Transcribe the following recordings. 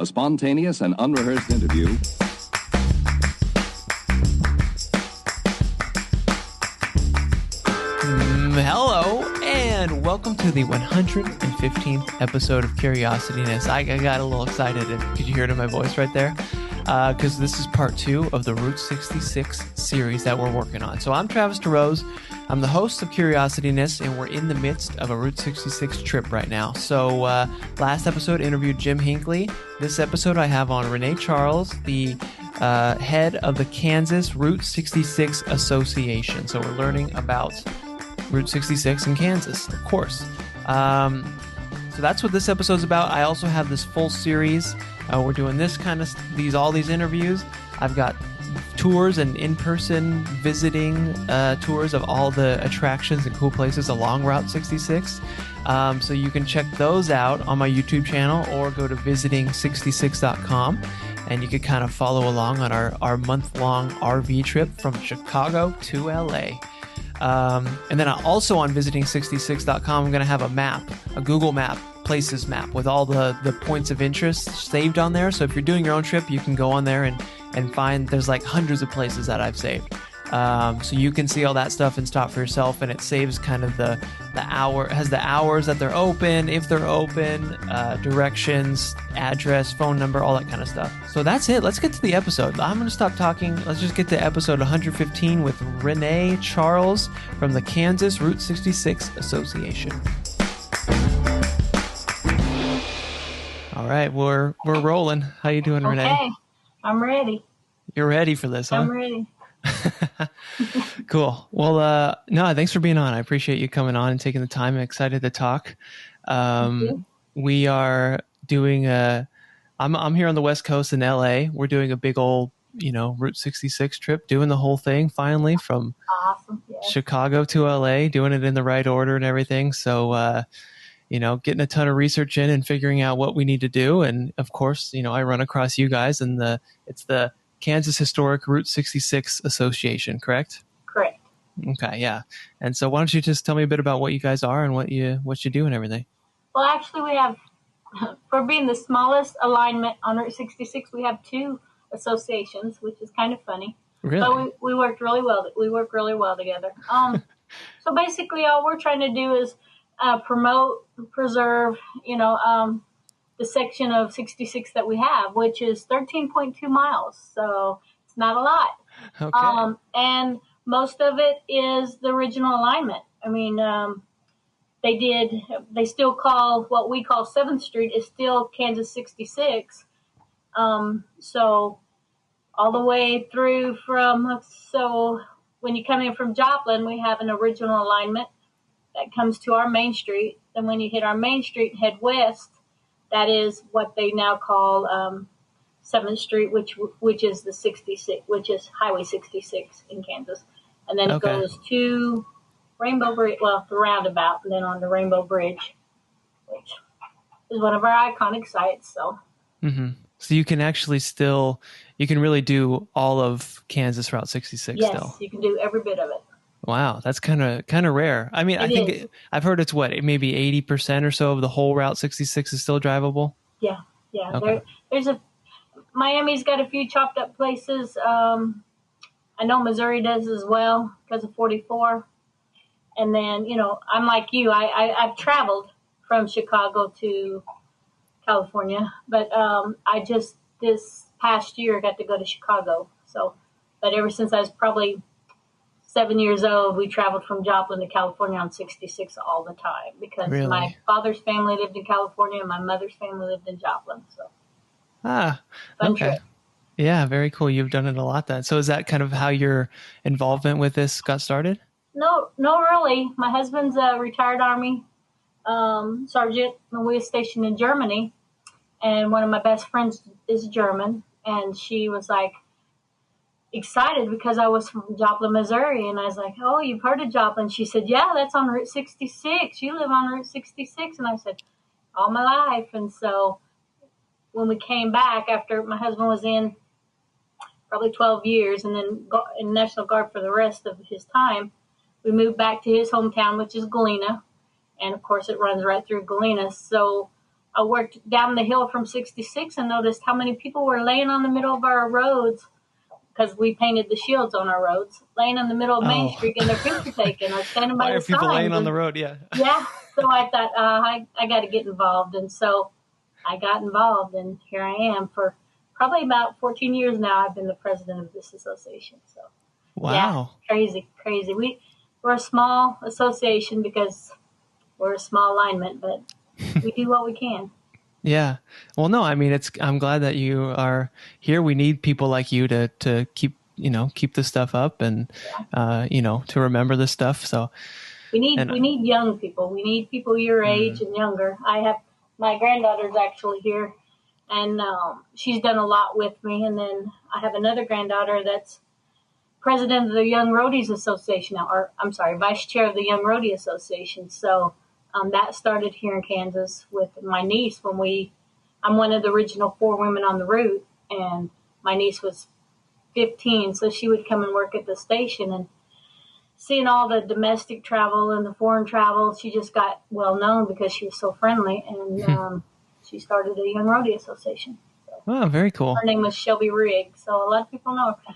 a spontaneous and unrehearsed interview. Hello, and welcome to the 115th episode of Curiosityness. I got a little excited, and could you hear it in my voice right there? Because this is part 2 of the Route 66 series that we're working on. So I'm Travis DeRose. I'm the host of Curiosityness, and we're in the midst of a Route 66 trip right now. So last episode interviewed Jim Hinckley. This episode I have on Renee Charles, the head of the Kansas Route 66 Association. So we're learning about Route 66 in Kansas, of course. So that's what this episode's about. I also have this full series. We're doing this kind of all these interviews. I've got tours and in-person visiting tours of all the attractions and cool places along Route 66. So you can check those out on my YouTube channel or go to visiting66.com, and you can kind of follow along on our month-long RV trip from Chicago to LA. And then also on visiting66.com, I'm going to have a map, a Google map, places map with all the points of interest saved on there. So if you're doing your own trip, you can go on there and find, there's like hundreds of places that I've saved. So you can see all that stuff and stop for yourself, and it saves kind of the hour, has the hours that they're open, if they're open, directions, address, phone number, all that kind of stuff. So that's it. Let's get to the episode. I'm going to stop talking. Let's just get to episode 115 with Renee Charles from the Kansas Route 66 Association. All right, we're rolling. How you doing, Renee? Okay, I'm ready. You're ready for this, huh? I'm ready. Cool. Well, no, thanks for being on. I appreciate you coming on and taking the time. I'm excited to talk. We are doing I'm here on the West Coast in LA. We're doing a big old, Route 66 trip, doing the whole thing finally from awesome. Yes. Chicago to LA, doing it in the right order and everything. So, getting a ton of research in and figuring out what we need to do. And of course, I run across you guys, and it's the Kansas Historic Route 66 Association, correct? Correct. Okay, yeah. And so why don't you just tell me a bit about what you guys are and what you do and everything? Well, actually, we have, for being the smallest alignment on Route 66, we have 2 associations, which is kind of funny. Really? But we worked really well. We work really well together. So basically, all we're trying to do is promote, preserve, the section of 66 that we have, which is 13.2 miles. So it's not a lot. Okay. And most of it is the original alignment. I mean, they still call what we call 7th Street is still Kansas 66. So all the way through so when you come in from Joplin, we have an original alignment that comes to our main street. Then when you hit our main street and head west, that is what they now call 7th Street, which is the 66, which is Highway 66 in Kansas. And then it goes to Rainbow Bridge, the roundabout, and then on the Rainbow Bridge, which is one of our iconic sites. So, So you can actually you can really do all of Kansas Route 66 yes, still. you can do every bit of it. Wow, that's kind of rare. I mean, I've heard it's maybe 80% or so of the whole Route 66 is still drivable. Yeah. Okay. Miami's got a few chopped up places. I know Missouri does as well because of 44. And then, I'm like you. I've traveled from Chicago to California, but I just this past year got to go to Chicago. So, but ever since I was probably 7 years old, we traveled from Joplin to California on 66 all the time because my father's family lived in California and my mother's family lived in Joplin. So, fun okay. trip. Yeah, very cool. You've done it a lot then. So is that kind of how your involvement with this got started? No, really. My husband's a retired Army sergeant, and we were stationed in Germany. And one of my best friends is German, and she was like, excited because I was from Joplin, Missouri. And I was like, oh, you've heard of Joplin? She said, yeah, that's on Route 66. You live on Route 66. And I said, all my life. And so when we came back after my husband was in probably 12 years and then in National Guard for the rest of his time, we moved back to his hometown, which is Galena. And of course it runs right through Galena. So I worked down the hill from 66 and noticed how many people were laying on the middle of our roads, because we painted the shields on our roads, laying in the middle of Main Street getting their picture taken or standing by Why the are people laying signs. on the road? Yeah. Yeah. So I thought, I got to get involved. And so I got involved, and here I am for probably about 14 years now. I've been the president of this association. So, Wow. Yeah, crazy. We're a small association because we're a small alignment, but we do what we can. Yeah. Well, no, I mean, I'm glad that you are here. We need people like you to keep, keep this stuff up and, to remember this stuff. So we need young people. We need people your age and younger. I have my granddaughter's actually here, and she's done a lot with me. And then I have another granddaughter that's president of the Young Roadies Association now, or I'm sorry, vice chair of the Young Roadie Association. So that started here in Kansas with my niece I'm one of the original 4 women on the route, and my niece was 15, so she would come and work at the station. And seeing all the domestic travel and the foreign travel, she just got well known because she was so friendly, and she started a Young Roadie Association. So oh, very cool. her name was Shelby Rigg, so a lot of people know her.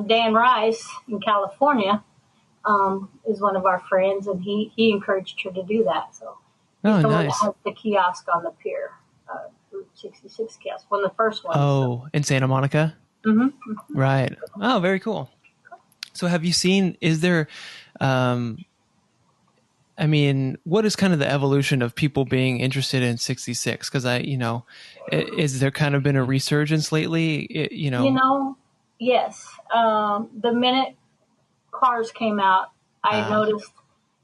Dan Rice in California is one of our friends, and he encouraged her to do that. So he's the one that has the kiosk on the pier, Route 66 kiosk, one of the first ones. Oh, in Santa Monica? Mm-hmm. Right. Oh, very cool. So have you seen, is there, what is kind of the evolution of people being interested in 66? Because is there kind of been a resurgence lately? Yes. The minute cars came out, I noticed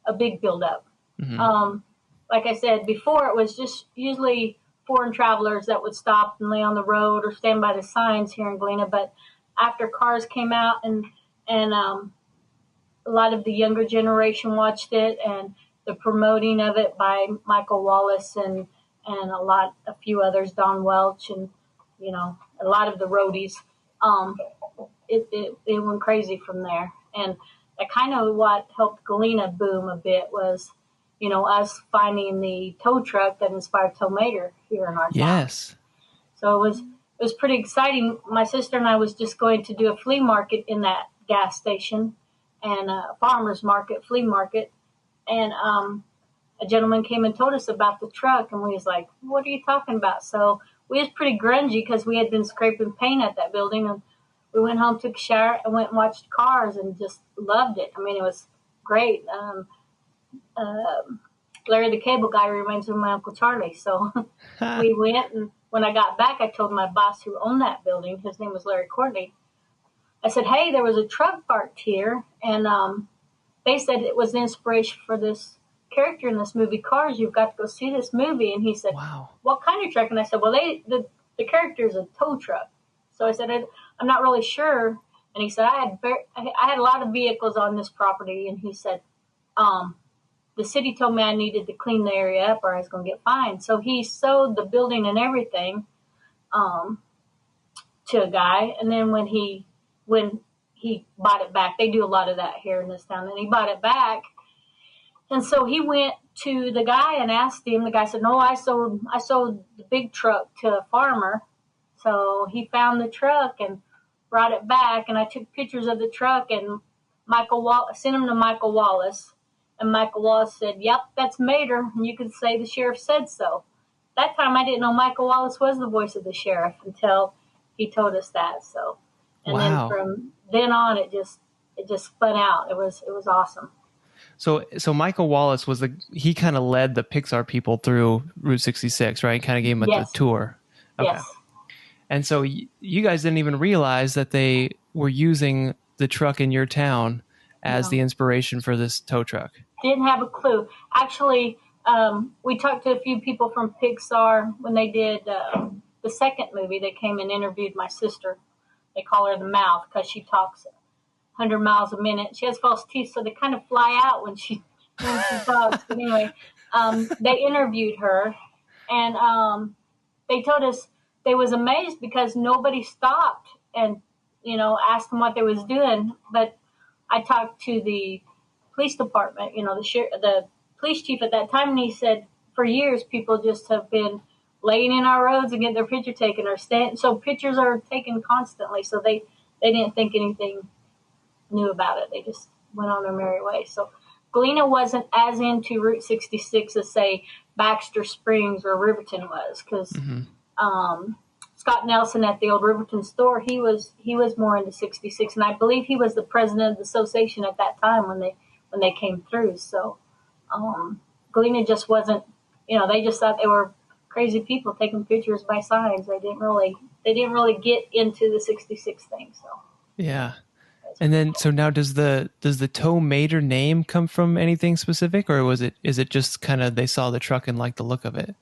a big buildup. Mm-hmm. Like I said before, it was just usually foreign travelers that would stop and lay on the road or stand by the signs here in Galena. But after cars came out and a lot of the younger generation watched it, and the promoting of it by Michael Wallace and a few others, Don Welch, and a lot of the roadies. It went crazy from there. And that kind of what helped Galena boom a bit was, us finding the tow truck that inspired Tow Mater here in our town. Yes. So it was pretty exciting. My sister and I was just going to do a flea market in that gas station, and a farmer's market, flea market. And a gentleman came and told us about the truck, and we was like, what are you talking about? So we was pretty grungy because we had been scraping paint at that building, and we went home, took a shower, and went and watched cars and just loved it. I mean, it was great. Larry the Cable Guy reminds me of my Uncle Charlie. So we went, and when I got back, I told my boss who owned that building, his name was Larry Courtney, I said, hey, there was a truck parked here, and they said it was the inspiration for this character in this movie, Cars. You've got to go see this movie. And he said, wow, what kind of truck? And I said, well, the character is a tow truck. So I said, I'm not really sure. And he said, I had a lot of vehicles on this property. And he said, the city told me I needed to clean the area up or I was going to get fined. So he sold the building and everything to a guy. And then when he bought it back, they do a lot of that here in this town, and he bought it back. And so he went to the guy and asked him. The guy said, no, I sold the big truck to a farmer. So he found the truck and brought it back, and I took pictures of the truck and sent them to Michael Wallace. And Michael Wallace said, yep, that's Mater, and you can say the sheriff said so. That time I didn't know Michael Wallace was the voice of the sheriff until he told us that. So, and wow. Then from then on, it just spun out. It was awesome. So Michael Wallace he kind of led the Pixar people through Route 66, right? Kind of gave them the tour. Okay. Yes. And so you guys didn't even realize that they were using the truck in your town as the inspiration for this tow truck. Didn't have a clue. Actually, we talked to a few people from Pixar when they did the second movie. They came and interviewed my sister. They call her the Mouth because she talks 100 miles a minute. She has false teeth, so they kind of fly out when she talks. But anyway, they interviewed her, and they told us they was amazed because nobody stopped and asked them what they was doing. But I talked to the police department, the police chief at that time, and he said for years people just have been laying in our roads and getting their picture taken, or so pictures are taken constantly. So they didn't think anything new about it. They just went on their merry way. So Galena wasn't as into Route 66 as, say, Baxter Springs or Riverton was, because Scott Nelson at the old Riverton store, he was more into 66, and I believe he was the president of the association at that time when they came through. So Galena just wasn't, they just thought they were crazy people taking pictures by signs. They didn't really get into the 66 thing. So yeah. And then, so now does the Tow Mater name come from anything specific, or is it just kind of they saw the truck and liked the look of it?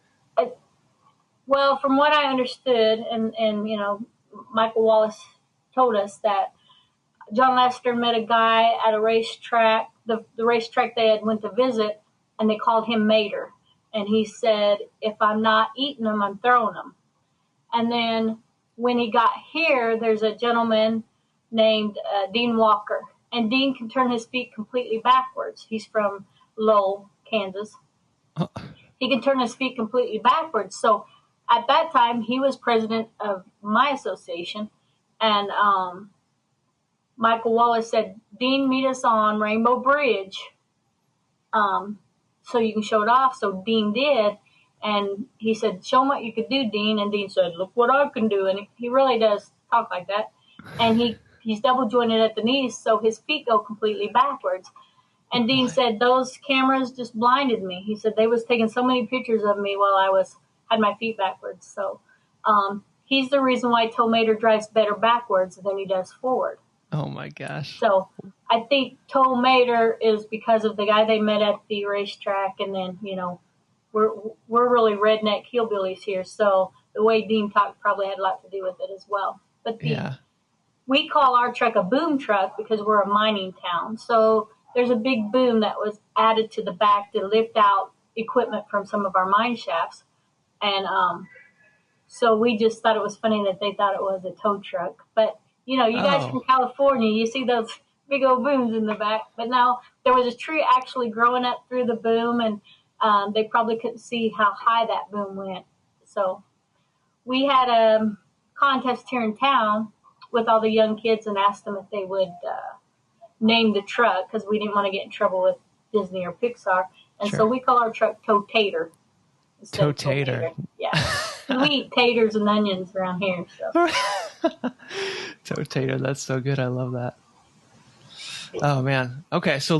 Well, from what I understood, and Michael Wallace told us that John Lester met a guy at a racetrack, the racetrack they had went to visit, and they called him Mater. And he said, if I'm not eating them, I'm throwing them. And then when he got here, there's a gentleman named Dean Walker. And Dean can turn his feet completely backwards. He's from Lowell, Kansas. Oh. He can turn his feet completely backwards. So at that time, he was president of my association. And Michael Wallace said, Dean, meet us on Rainbow Bridge so you can show it off. So Dean did. And he said, show him what you could do, Dean. And Dean said, look what I can do. And he really does talk like that. And he's double jointed at the knees, so his feet go completely backwards. And Dean said, those cameras just blinded me. He said they was taking so many pictures of me while I had my feet backwards. So he's the reason why Tow Mater drives better backwards than he does forward. Oh my gosh. So I think Tow Mater is because of the guy they met at the racetrack, and then, we're really redneck hillbillies here. So the way Dean talked probably had a lot to do with it as well. But we call our truck a boom truck because we're a mining town. So there's a big boom that was added to the back to lift out equipment from some of our mine shafts. And so we just thought it was funny that they thought it was a tow truck. But, you guys from California, you see those big old booms in the back. But now there was a tree actually growing up through the boom, and they probably couldn't see how high that boom went. So we had a contest here in town with all the young kids and asked them if they would name the truck, because we didn't want to get in trouble with Disney or Pixar. And so we call our truck Tow Tater. Tow Tater. Yeah. We eat taters and onions around here. So. Tow Tater. That's so good. I love that. Oh, man. Okay, so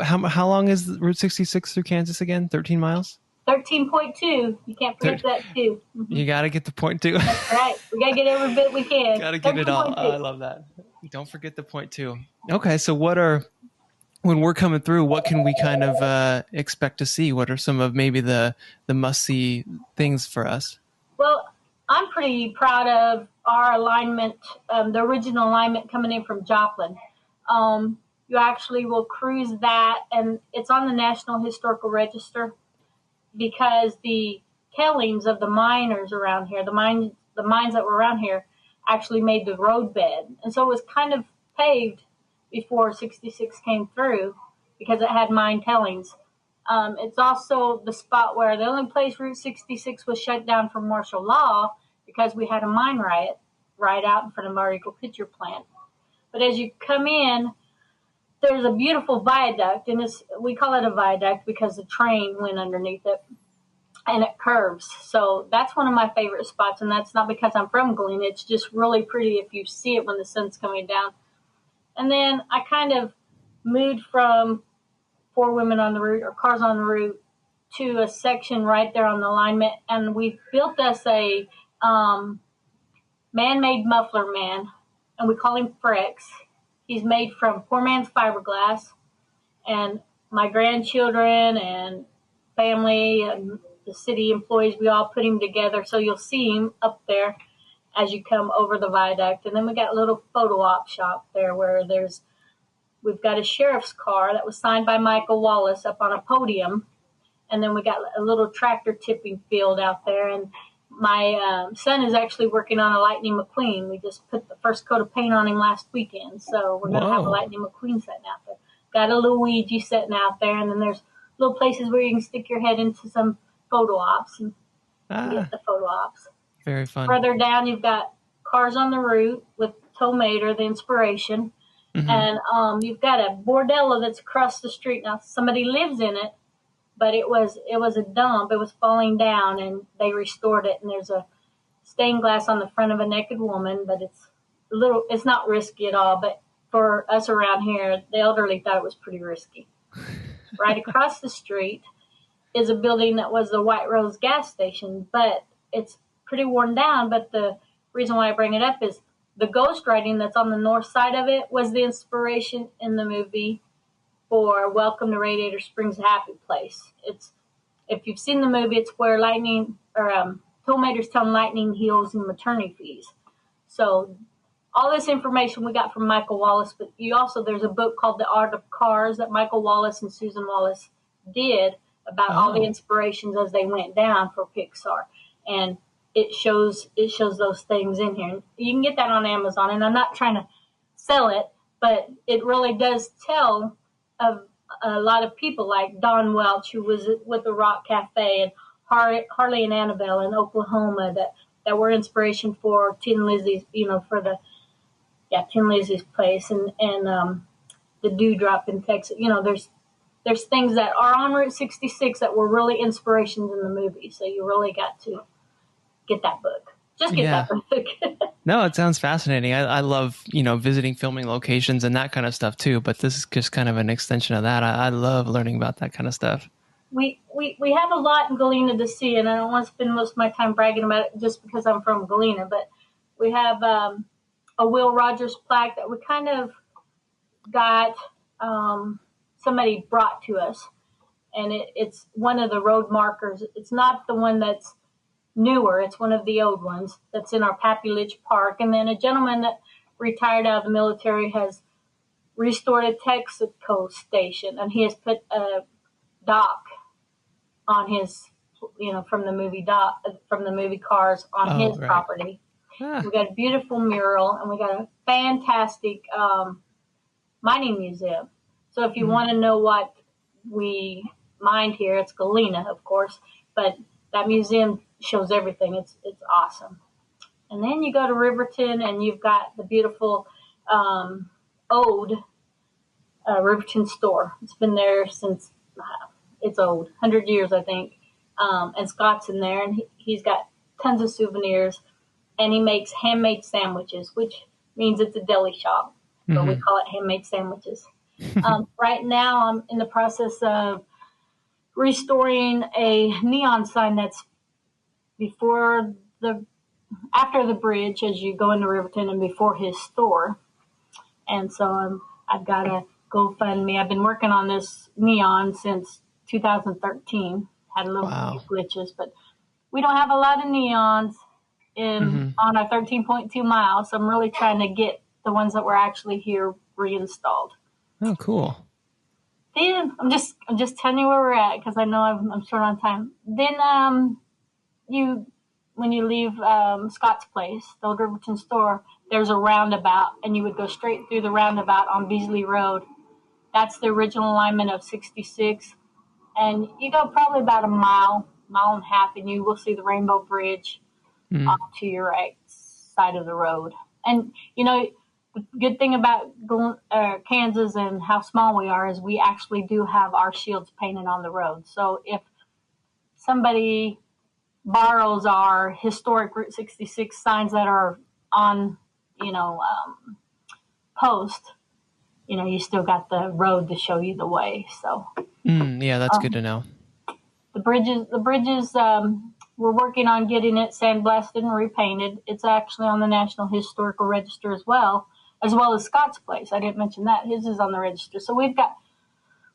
how long is Route 66 through Kansas again? 13 miles? 13.2. You can't forget that, too. Mm-hmm. You got to get the point 2. That's right. We got to get every bit we can. Got to get it all. Oh, I love that. Don't forget the point 2. Okay, so when we're coming through, what can we kind of expect to see? What are some of maybe the must-see things for us? Well, I'm pretty proud of our alignment, the original alignment coming in from Joplin. You actually will cruise that, and it's on the National Historical Register, because the killings of the miners around here, the mines that were around here, actually made the roadbed. And so it was kind of paved before 66 came through because it had mine tellings. It's also the spot where the only place Route 66 was shut down for martial law, because we had a mine riot right out in front of our Eagle Pitcher plant. But as you come in, there's a beautiful viaduct, and we call it a viaduct because the train went underneath it, and it curves. So that's one of my favorite spots, and that's not because I'm from Galena. It's just really pretty if you see it when the sun's coming down. And then I kind of moved from 4 women on the route, or cars on the route, to a section right there on the alignment, and we built us a man-made muffler man, and we call him Frex. He's made from poor man's fiberglass, and my grandchildren and family and the city employees, we all put him together. So you'll see him up there as you come over the viaduct. And then we got a little photo op shop there where we've got a sheriff's car that was signed by Michael Wallace up on a podium. And then we got a little tractor tipping field out there. And my son is actually working on a Lightning McQueen. We just put the first coat of paint on him last weekend. So we're going to have a Lightning McQueen sitting out there. Got a Luigi sitting out there. And then there's little places where you can stick your head into some photo ops. And and get the photo ops. Very fun. Further down, you've got Cars on the Route with Tow Mater, the inspiration. Mm-hmm. And you've got a bordello that's across the street. Now, somebody lives in it, but it was a dump. It was falling down, and they restored it. And there's a stained glass on the front of a naked woman, but it's not risky at all. But for us around here, the elderly thought it was pretty risky. Right across the street is a building that was the White Rose gas station, but it's pretty worn down. But the reason why I bring it up is the ghost writing that's on the north side of it was the inspiration in the movie for Welcome to Radiator Springs Happy Place. If you've seen the movie, it's where Tow Mater's telling Lightning he owes him attorney fees. So all this information we got from Michael Wallace, but there's a book called The Art of Cars that Michael Wallace and Susan Wallace did about all the inspirations as they went down for Pixar. And it shows those things in here. You can get that on Amazon, and I'm not trying to sell it, but it really does tell of a lot of people like Don Welch, who was with the Rock Cafe, and Harley and Annabelle in Oklahoma that were inspiration for Tin Lizzie's, Tin Lizzie's place, and the Dewdrop in Texas. There's things that are on Route 66 that were really inspirations in the movie. So you really got to get that book. Just get that book. No, it sounds fascinating. I love, visiting filming locations and that kind of stuff too, but this is just kind of an extension of that. I love learning about that kind of stuff. We have a lot in Galena to see, and I don't want to spend most of my time bragging about it just because I'm from Galena, but we have a Will Rogers plaque that we kind of got somebody brought to us, and it's one of the road markers. It's not the one that's newer. It's one of the old ones that's in our Pappy Litch Park. And then a gentleman that retired out of the military has restored a Texaco station, and he has put a dock on his, from the movie Cars on his property. We got a beautiful mural, and we got a fantastic mining museum. So if you want to know what we mined here, it's Galena, of course, but that museum shows everything. It's awesome. And then you go to Riverton, and you've got the beautiful old Riverton store. It's been there since it's old, 100 years, I think. And Scott's in there, and he's got tons of souvenirs, and he makes handmade sandwiches, which means it's a deli shop, but we call it handmade sandwiches. Right now, I'm in the process of restoring a neon sign that's after the bridge as you go into Riverton and before his store. And so I've got a GoFundMe. I've been working on this neon since 2013. Had a little glitches, but we don't have a lot of neons on our 13.2 miles. So I'm really trying to get the ones that were actually here reinstalled. Oh, cool. Then I'm just telling you where we're at because I know I'm short on time. Then when you leave Scott's place, the old Riverton store, there's a roundabout, and you would go straight through the roundabout on Beasley Road. That's the original alignment of 66. And you go probably about a mile and a half, and you will see the Rainbow Bridge off to your right side of the road. And, the good thing about Kansas and how small we are is we actually do have our shields painted on the road. So if somebody borrows our historic Route 66 signs that are on, post, you still got the road to show you the way. So, yeah, that's good to know. The bridges, we're working on getting it sandblasted and repainted. It's actually on the National Historical Register as well as Scott's place. I didn't mention that. His is on the register. So we've got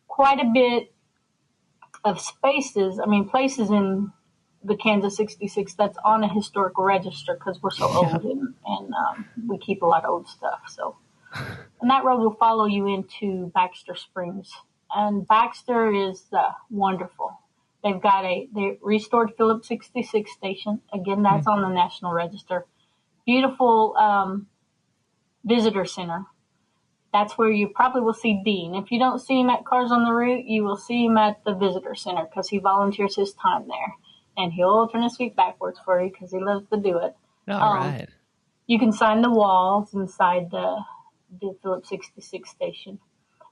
quite a bit of places in the Kansas 66 that's on a historical register because we're so old and we keep a lot of old stuff. So, and that road will follow you into Baxter Springs. And Baxter is wonderful. They restored Phillips 66 station. Again, that's on the National Register. Beautiful visitor center. That's where you probably will see Dean. If you don't see him at Cars on the Route, you will see him at the visitor center because he volunteers his time there. and he'll turn his feet backwards for you because he loves to do it. All right. You can sign the walls inside the Phillips 66 station.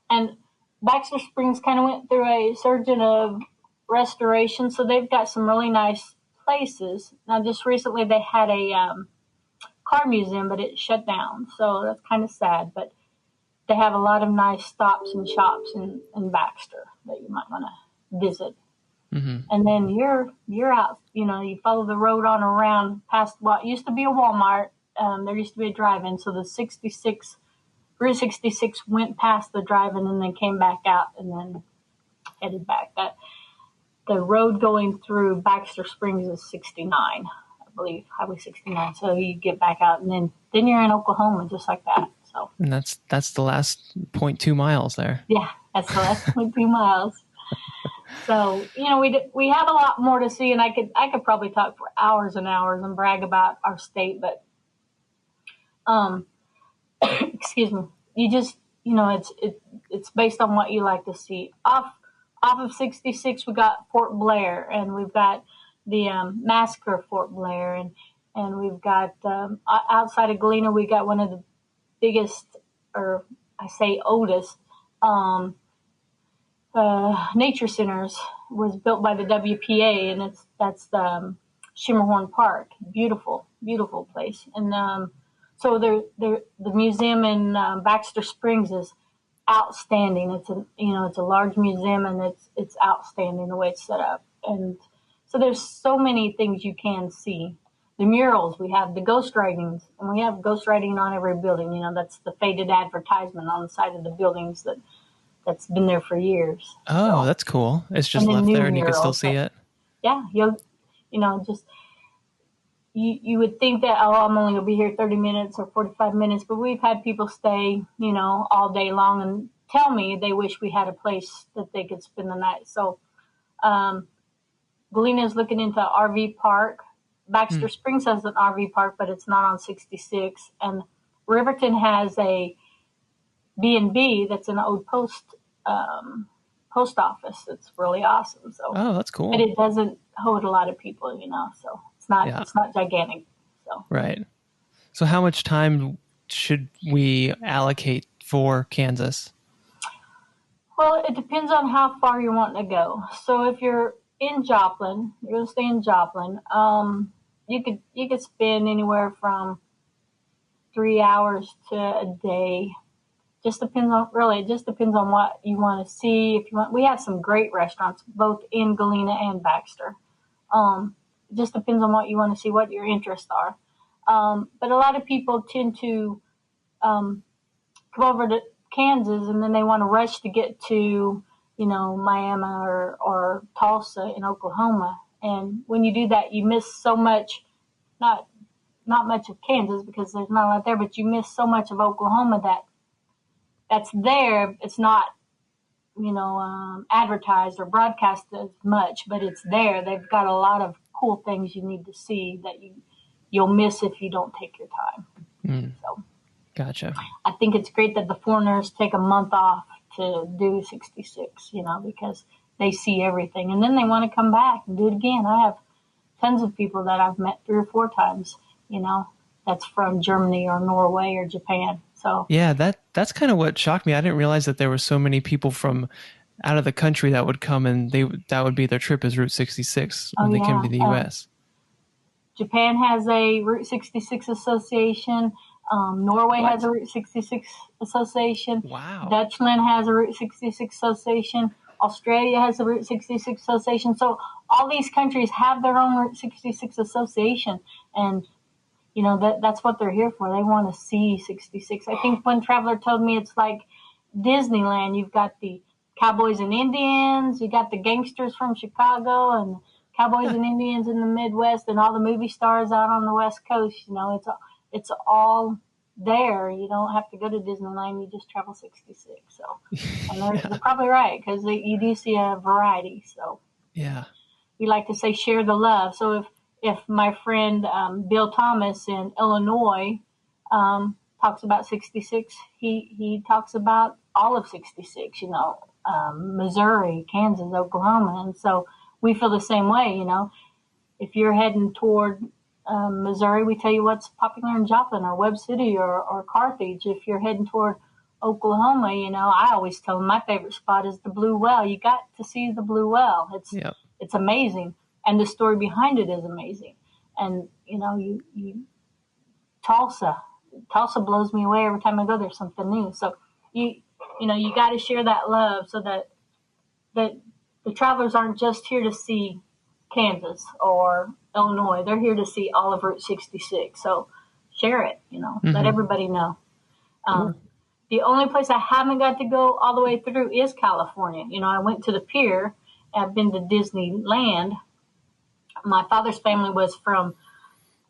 And Baxter Springs kind of went through a surgeon of restoration, so they've got some really nice places. Now, just recently they had a car museum, but it shut down, so that's kind of sad. But they have a lot of nice stops and shops in Baxter that you might want to visit. Mm-hmm. And then you're out, you follow the road on around past what used to be a Walmart. There used to be a drive-in, so the Route 66 went past the drive-in and then came back out and then headed back. The road going through Baxter Springs is 69, I believe, Highway 69. So you get back out, and then you're in Oklahoma, just like that. So, and that's the last 0.2 miles there. Yeah, that's the last 0.2 miles. So we have a lot more to see, and I could probably talk for hours and hours and brag about our state, but excuse me. You just it's based on what you like to see. Off of 66, we got Fort Blair, and we've got the massacre of Fort Blair, and we've got outside of Galena, we got one of the biggest, or I say oldest, nature centers. Was built by the WPA, and that's the Shimmerhorn Park. Beautiful, beautiful place. And so the museum in Baxter Springs is outstanding. It's a large museum, and it's outstanding the way it's set up. And so there's so many things you can see. The murals, we have the ghost writings, and we have ghost writing on every building. That's the faded advertisement on the side of the buildings that's been there for years. Oh, so, that's cool. It's just left there and you can still see it. Yeah. You would think that, I'm only going to be here 30 minutes or 45 minutes, but we've had people stay, all day long and tell me they wish we had a place that they could spend the night. So, Galena is looking into RV park. Baxter Springs has an RV park, but it's not on 66. And Riverton has a B&B that's an old post office. It's really awesome. So, that's cool. But it doesn't hold a lot of people, so it's not gigantic. So right. So how much time should we allocate for Kansas? Well, it depends on how far you're wanting to go. So if you're in Joplin, you're going to stay in Joplin. You could spend anywhere from 3 hours to a day. It just depends on what you want to see. We have some great restaurants both in Galena and Baxter. It just depends on what you want to see, what your interests are. But a lot of people tend to come over to Kansas, and then they want to rush to get to, Miami or Tulsa in Oklahoma. And when you do that, you miss so much, not much of Kansas because there's not a lot there, but you miss so much of Oklahoma that's there. It's not, advertised or broadcast as much, but it's there. They've got a lot of cool things you need to see that you'll miss if you don't take your time. So, gotcha. I think it's great that the foreigners take a month off to do 66, because they see everything, and then they want to come back and do it again. I have tons of people that I've met 3 or 4 times, that's from Germany or Norway or Japan. So yeah, that's kind of what shocked me. I didn't realize that there were so many people from out of the country that would come, and that would be their trip as Route 66 when they came to the U.S. Japan has a Route 66 association. Norway has a Route 66 association. Wow. Dutchland has a Route 66 association. Australia has a Route 66 association. So all these countries have their own Route 66 association, and that's what they're here for. They want to see 66. I think one traveler told me it's like Disneyland. You've got the Cowboys and Indians, you got the gangsters from Chicago, and Cowboys and Indians in the Midwest, and all the movie stars out on the West Coast. It's all there. You don't have to go to Disneyland. You just travel 66. So, and they're probably right, because you do see a variety. So, yeah, we like to say share the love. So if my friend Bill Thomas in Illinois talks about 66, he talks about all of 66. Missouri, Kansas, Oklahoma, and so we feel the same way. if you're heading toward Missouri, we tell you what's popular in Joplin or Webb City or Carthage. If you're heading toward Oklahoma, I always tell them my favorite spot is the Blue Well. You got to see the Blue Well. It's amazing, and the story behind it is amazing. And Tulsa blows me away every time I go. There's something new. So you got to share that love so that the travelers aren't just here to see Kansas or Illinois. They're here to see all of Route 66. So share it, let everybody know. Cool. The only place I haven't got to go all the way through is California. I went to the pier. I've been to Disneyland. My father's family was from,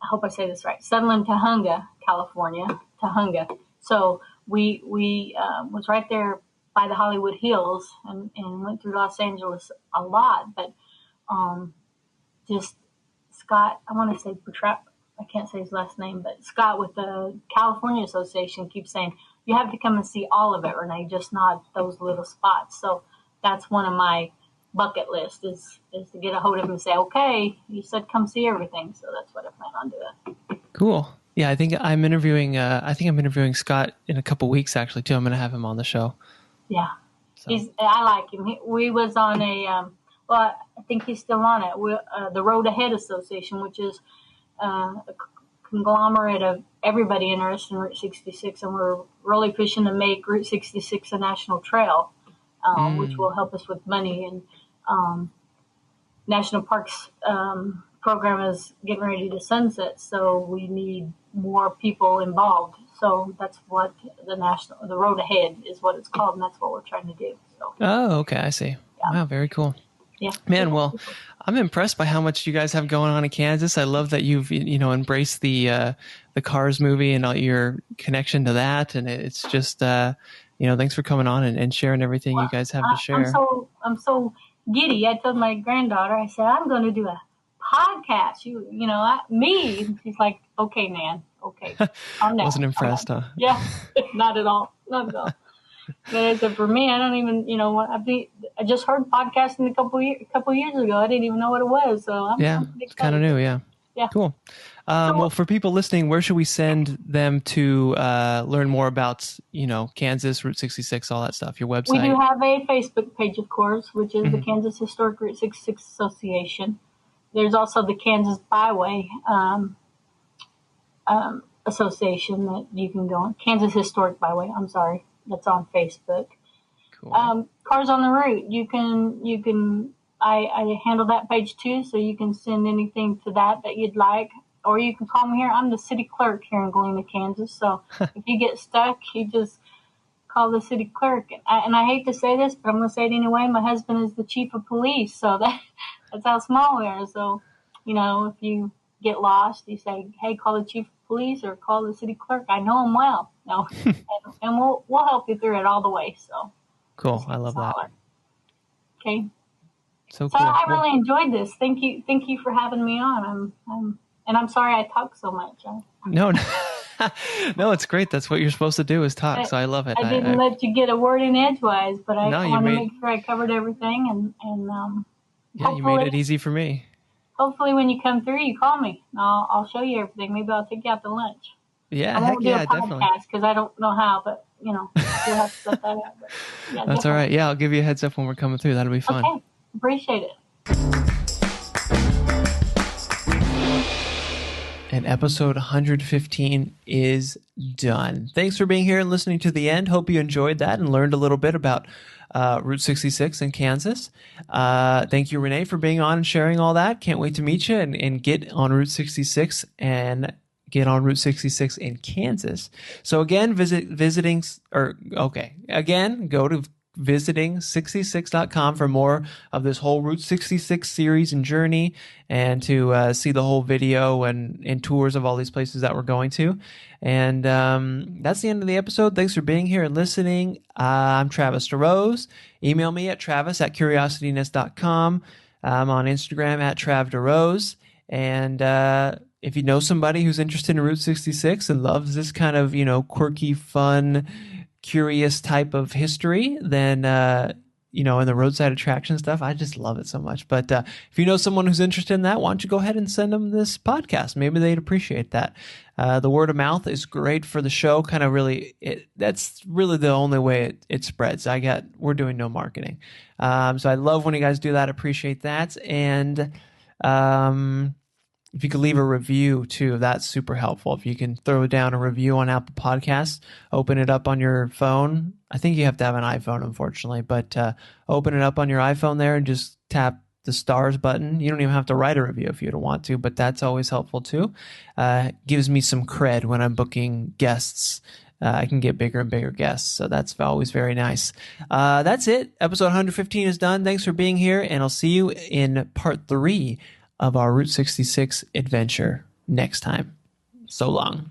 I hope I say this right, Sutherland, Tahunga, California, Tahunga. So we was right there by the Hollywood Hills and went through Los Angeles a lot. But just Scott, I want to say Petrap, I can't say his last name, but Scott with the California Association keeps saying, you have to come and see all of it, Renee, just not those little spots. So that's one of my bucket list is to get a hold of him and say, okay, you said come see everything. So that's what I plan on doing. Cool. Yeah, I think I'm interviewing Scott in a couple weeks actually too. I'm going to have him on the show. Yeah. So. I like him. We was on I think he's still on it. The Road Ahead Association, which is a conglomerate of everybody interested in Route 66, and we're really pushing to make Route 66 a national trail, which will help us with money. And National Parks program is getting ready to sunset, so we need more people involved. So that's what the Road Ahead is what it's called, and that's what we're trying to do. So. Oh, okay, I see. Yeah. Wow, very cool. Yeah. Man, well, I'm impressed by how much you guys have going on in Kansas. I love that you've embraced the Cars movie and all your connection to that, and it's just thanks for coming on and sharing everything you guys have to share. I'm so giddy. I told my granddaughter, I said, I'm going to do a podcast. She's like, okay, Nan, okay. Wasn't impressed, huh? Yeah, not at all. Not at all. But I said, for me, I don't even, I just heard podcasting a couple years ago. I didn't even know what it was. So I'm it's kind of new. Yeah. Cool. Well, for people listening, where should we send them to learn more about, Kansas, Route 66, all that stuff, your website? We do have a Facebook page, of course, which is the Kansas Historic Route 66 Association. There's also the Kansas Byway Association that you can go on. Kansas Historic Byway, I'm sorry. That's on Facebook. Cool. Cars on the Route. You can. I handle that page too, so you can send anything to that you'd like, or you can call me here. I'm the city clerk here in Galena, Kansas. So if you get stuck, you just call the city clerk. And I hate to say this, but I'm going to say it anyway. My husband is the chief of police, so that's how small we are. So if you get lost, you say, "Hey, call the chief of police or call the city clerk. I know him well." No, and we'll help you through it all the way. So cool. I love that. Okay. So cool. I really enjoyed this. Thank you for having me on. I'm sorry I talk so much. No, it's great. That's what you're supposed to do is talk. So I love it. I didn't let you get a word in edgewise, but I want to make sure I covered everything and you made it easy for me. Hopefully, when you come through, you call me. I'll show you everything. Maybe I'll take you out to lunch. Yeah, I won't do a podcast definitely. Because I don't know how, but you'll have to set that out. But, that's definitely. All right. Yeah, I'll give you a heads up when we're coming through. That'll be fun. Okay, appreciate it. And episode 115 is done. Thanks for being here and listening to the end. Hope you enjoyed that and learned a little bit about Route 66 in Kansas. Thank you, Renee, for being on and sharing all that. Can't wait to meet you and get on Route 66 and get on Route 66 in Kansas. So again, go to visiting66.com for more of this whole Route 66 series and journey, and to see the whole video and tours of all these places that we're going to. And that's the end of the episode. Thanks for being here and listening. I'm Travis DeRose. Email me at travis@curiosityness.com. I'm on Instagram at TravDeRose. And if you know somebody who's interested in Route 66 and loves this kind of, quirky, fun, curious type of history, then in the roadside attraction stuff. I just love it so much. But if you know someone who's interested in that, why don't you go ahead and send them this podcast? Maybe they'd appreciate that. The word of mouth is great for the show. Kind of really, that's really the only way it spreads. We're doing no marketing. So I love when you guys do that. Appreciate that. And if you could leave a review too, that's super helpful. If you can throw down a review on Apple Podcasts, open it up on your phone. I think you have to have an iPhone, unfortunately, but open it up on your iPhone there and just tap the stars button. You don't even have to write a review if you don't want to, but that's always helpful too. Gives me some cred when I'm booking guests. I can get bigger and bigger guests, so that's always very nice. That's it. Episode 115 is done. Thanks for being here, and I'll see you in part 3 of our Route 66 adventure next time. So long.